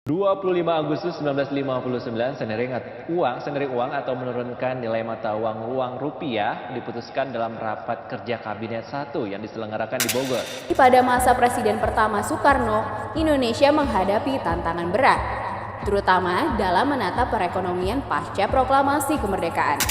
25 Agustus 1959, sendiri uang atau menurunkan nilai mata uang rupiah diputuskan dalam rapat kerja Kabinet 1 yang diselenggarakan di Bogor. Pada masa Presiden pertama Soekarno, Indonesia menghadapi tantangan berat, terutama dalam menata perekonomian pasca proklamasi kemerdekaan.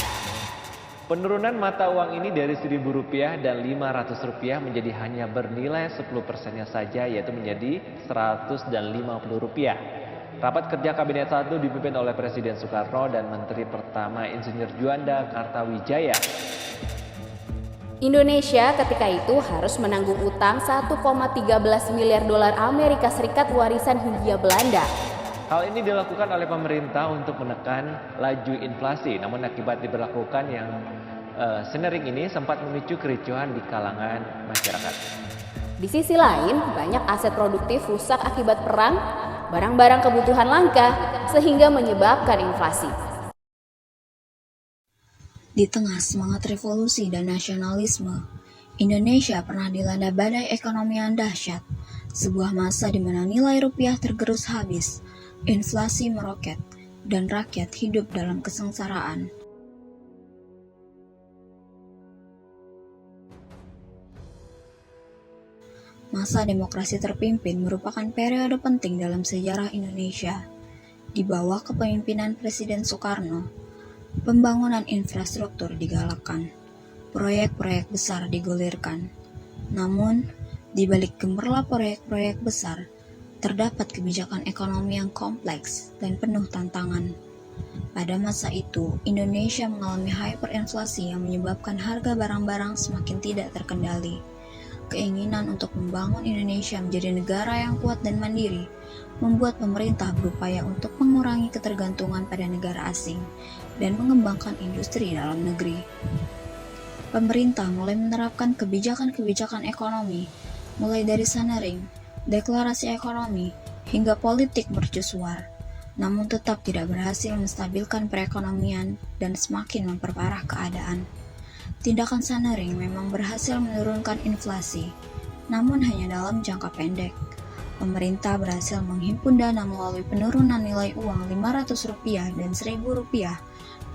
Penurunan mata uang ini dari Rp1.000 dan Rp500 menjadi hanya bernilai 10%-nya saja, yaitu menjadi Rp100 dan Rp50. Rapat kerja Kabinet 1 dipimpin oleh Presiden Soekarno dan Menteri Pertama Insinyur Juanda Kartawijaya. Indonesia ketika itu harus menanggung utang 1,13 miliar dolar Amerika Serikat warisan Hindia Belanda. Hal ini dilakukan oleh pemerintah untuk menekan laju inflasi, namun akibat diberlakukan yang senering ini sempat memicu kericuhan di kalangan masyarakat. Di sisi lain, banyak aset produktif rusak akibat perang, barang-barang kebutuhan langka, sehingga menyebabkan inflasi. Di tengah semangat revolusi dan nasionalisme, Indonesia pernah dilanda badai ekonomi yang dahsyat, sebuah masa di mana nilai rupiah tergerus habis, inflasi meroket, dan rakyat hidup dalam kesengsaraan. Masa demokrasi terpimpin merupakan periode penting dalam sejarah Indonesia. Di bawah kepemimpinan Presiden Soekarno, pembangunan infrastruktur digalakkan, proyek-proyek besar digulirkan. Namun, di balik gemerlap proyek-proyek besar, terdapat kebijakan ekonomi yang kompleks dan penuh tantangan. Pada masa itu, Indonesia mengalami hyperinflasi yang menyebabkan harga barang-barang semakin tidak terkendali. Keinginan untuk membangun Indonesia menjadi negara yang kuat dan mandiri membuat pemerintah berupaya untuk mengurangi ketergantungan pada negara asing dan mengembangkan industri dalam negeri. Pemerintah mulai menerapkan kebijakan-kebijakan ekonomi, mulai dari Sanering, deklarasi ekonomi, hingga politik mercusuar, namun tetap tidak berhasil menstabilkan perekonomian dan semakin memperparah keadaan. Tindakan Sanering memang berhasil menurunkan inflasi, namun hanya dalam jangka pendek. Pemerintah berhasil menghimpun dana melalui penurunan nilai uang Rp500 dan Rp1.000,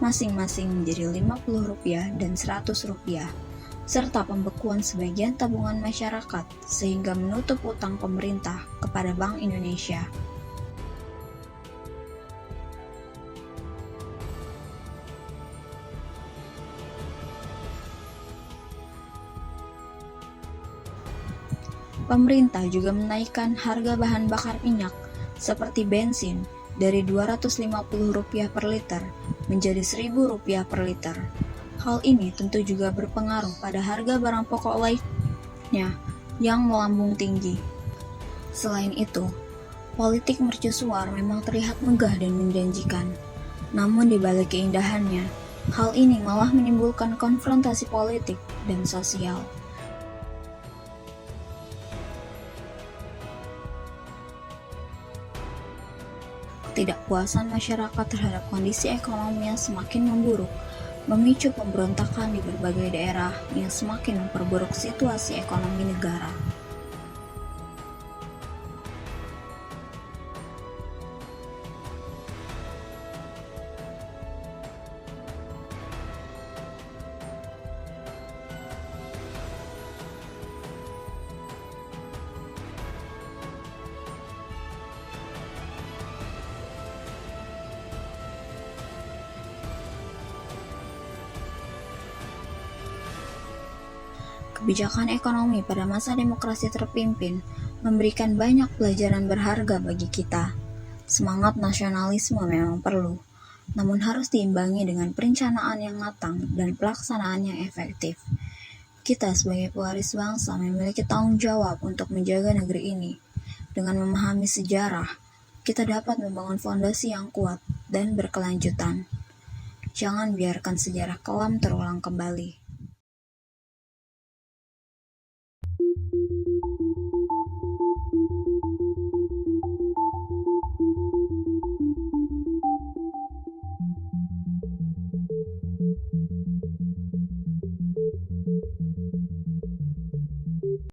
masing-masing menjadi Rp50 dan Rp100, serta pembekuan sebagian tabungan masyarakat sehingga menutup utang pemerintah kepada Bank Indonesia. Pemerintah juga menaikkan harga bahan bakar minyak seperti bensin dari Rp250 per liter menjadi Rp1.000 per liter. Hal ini tentu juga berpengaruh pada harga barang pokok lainnya yang melambung tinggi. Selain itu, politik mercusuar memang terlihat megah dan menjanjikan. Namun di balik keindahannya, hal ini malah menimbulkan konfrontasi politik dan sosial. Ketidakpuasan masyarakat terhadap kondisi ekonomi yang semakin memburuk memicu pemberontakan di berbagai daerah yang semakin memperburuk situasi ekonomi negara. Kebijakan ekonomi pada masa demokrasi terpimpin memberikan banyak pelajaran berharga bagi kita. Semangat nasionalisme memang perlu, namun harus diimbangi dengan perencanaan yang matang dan pelaksanaan yang efektif. Kita sebagai pewaris bangsa memiliki tanggung jawab untuk menjaga negeri ini. Dengan memahami sejarah, kita dapat membangun fondasi yang kuat dan berkelanjutan. Jangan biarkan sejarah kelam terulang kembali.